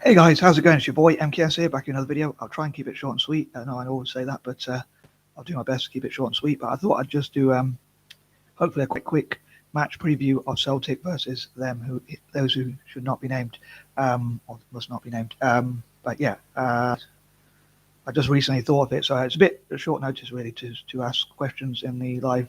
Hey guys, how's it going? It's your boy MKS here, back in another video. I'll try and keep it short and sweet. I know I always say that, but I'll do my best to keep it short and sweet. But I thought I'd just do hopefully a quick match preview of Celtic versus those who should not be named, or must not be named. But yeah, I just recently thought of it, so it's a bit short notice really to ask questions in the live.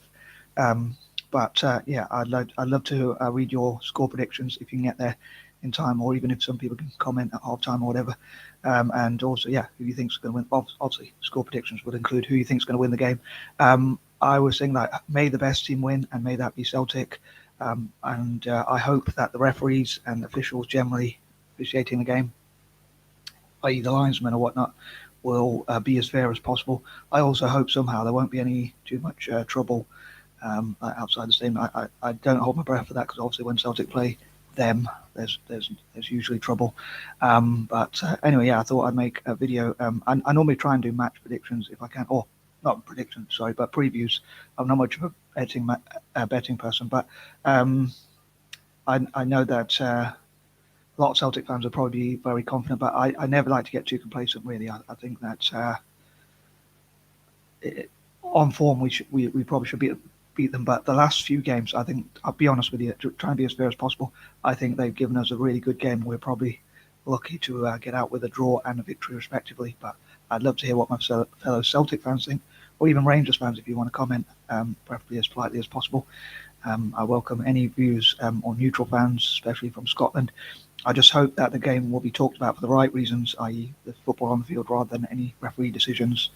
But yeah, I'd love to read your score predictions if you can get there in time, or even if some people can comment at half time or whatever. And also, yeah, who you think's going to win. Obviously, score predictions would include who you think's going to win the game. I was saying that may the best team win, and may that be Celtic. And I hope that the referees and officials generally officiating the game, i.e. the linesmen or whatnot, will be as fair as possible. I also hope somehow there won't be too much trouble outside the stadium. I don't hold my breath for that, because obviously when Celtic play them, there's usually trouble. But anyway, yeah, I thought I'd make a video. I normally try and do match predictions if I can, or not predictions, sorry, but previews. I'm not much of a betting person, but I know that a lot of Celtic fans are probably very confident, but I never like to get too complacent, really. I think that on form we probably should beat them, but the last few games, I think, I'll be honest with you, to try and be as fair as possible, I think they've given us a really good game. We're probably lucky to get out with a draw and a victory respectively, but I'd love to hear what my fellow Celtic fans think, or even Rangers fans if you want to comment, preferably as politely as possible. I welcome any views, or neutral fans, especially from Scotland. I just hope that the game will be talked about for the right reasons, i.e. the football on the field, rather than any referee decisions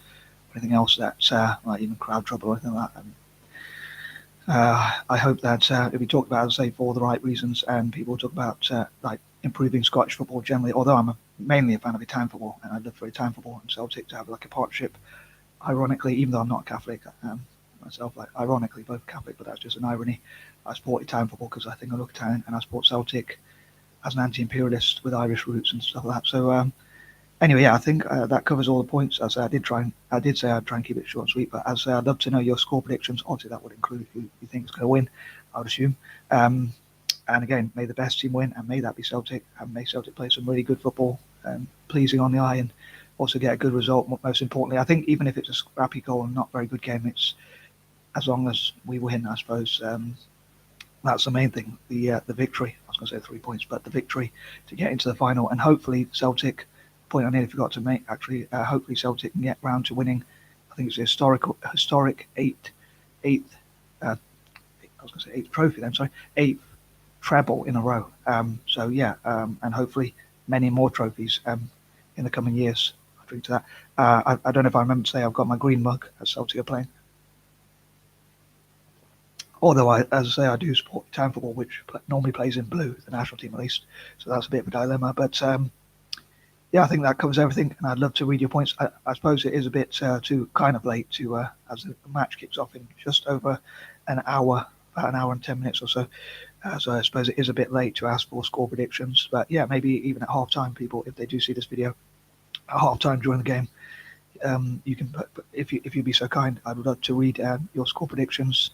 or anything else that's like even crowd trouble or anything like that. I hope that it'll be talked about, as I say, for the right reasons, and people talk about like improving Scottish football generally. Although I'm mainly a fan of Italian football, and I'd love for Italian football and Celtic to have like a partnership. Ironically, even though I'm not Catholic myself, like ironically both Catholic, but that's just an irony. I support Italian football because I think I look Italian, and I support Celtic as an anti-imperialist with Irish roots and stuff like that. So anyway, yeah, I think that covers all the points. As I did say I'd try and keep it short and sweet, but as I'd love to know your score predictions. Obviously, that would include who you think is going to win, I would assume. And again, may the best team win, and may that be Celtic, and may Celtic play some really good football, pleasing on the eye, and also get a good result. Most importantly, I think even if it's a scrappy goal and not very good game, it's as long as we win, I suppose. That's the main thing. The victory. I was going to say 3 points, but the victory to get into the final, and hopefully Celtic. Point I nearly forgot to make, actually. Hopefully Celtic can get round to winning. I think it's a historic eighth trophy. Then sorry, eighth treble in a row. So yeah, and hopefully many more trophies in the coming years. I'll drink to that. I don't know if I remember to say I've got my green mug as Celtic are playing. Although, as I say, I do support Italian football, which normally plays in blue, the national team at least. So that's a bit of a dilemma. But yeah, I think that covers everything, and I'd love to read your points. I suppose it is a bit too kind of late to, as the match kicks off in just over an hour, about an hour and 10 minutes or so. So I suppose it is a bit late to ask for score predictions. But yeah, maybe even at half time, people, if they do see this video at half time during the game, you can put, if you'd be so kind, I would love to read your score predictions,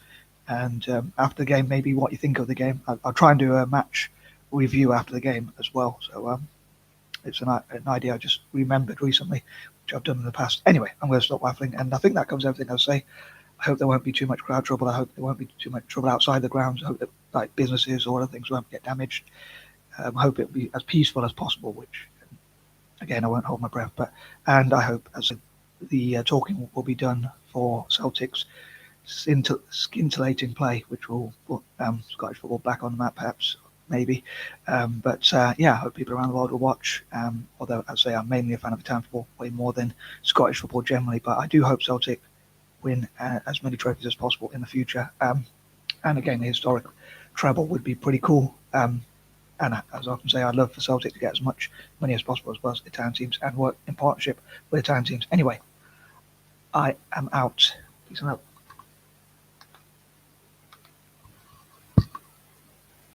and after the game, maybe what you think of the game. I'll try and do a match review after the game as well. So it's an idea I just remembered recently, which I've done in the past. Anyway, I'm going to stop waffling, and I think that covers everything I'll say. I hope there won't be too much crowd trouble. I hope there won't be too much trouble outside the grounds. I hope that like businesses or other things won't get damaged. I hope it'll be as peaceful as possible, which, again, I won't hold my breath. And I hope as the talking will be done for Celtic's scintillating play, which will put Scottish football back on the map, perhaps. Maybe, but yeah, I hope people around the world will watch. Although, as I say, I'm mainly a fan of Italian football, way more than Scottish football generally. But I do hope Celtic win as many trophies as possible in the future. And again, the historic treble would be pretty cool. And as I often say, I'd love for Celtic to get as much money as possible as well as Italian teams, and work in partnership with Italian teams. Anyway, I am out. Peace and out.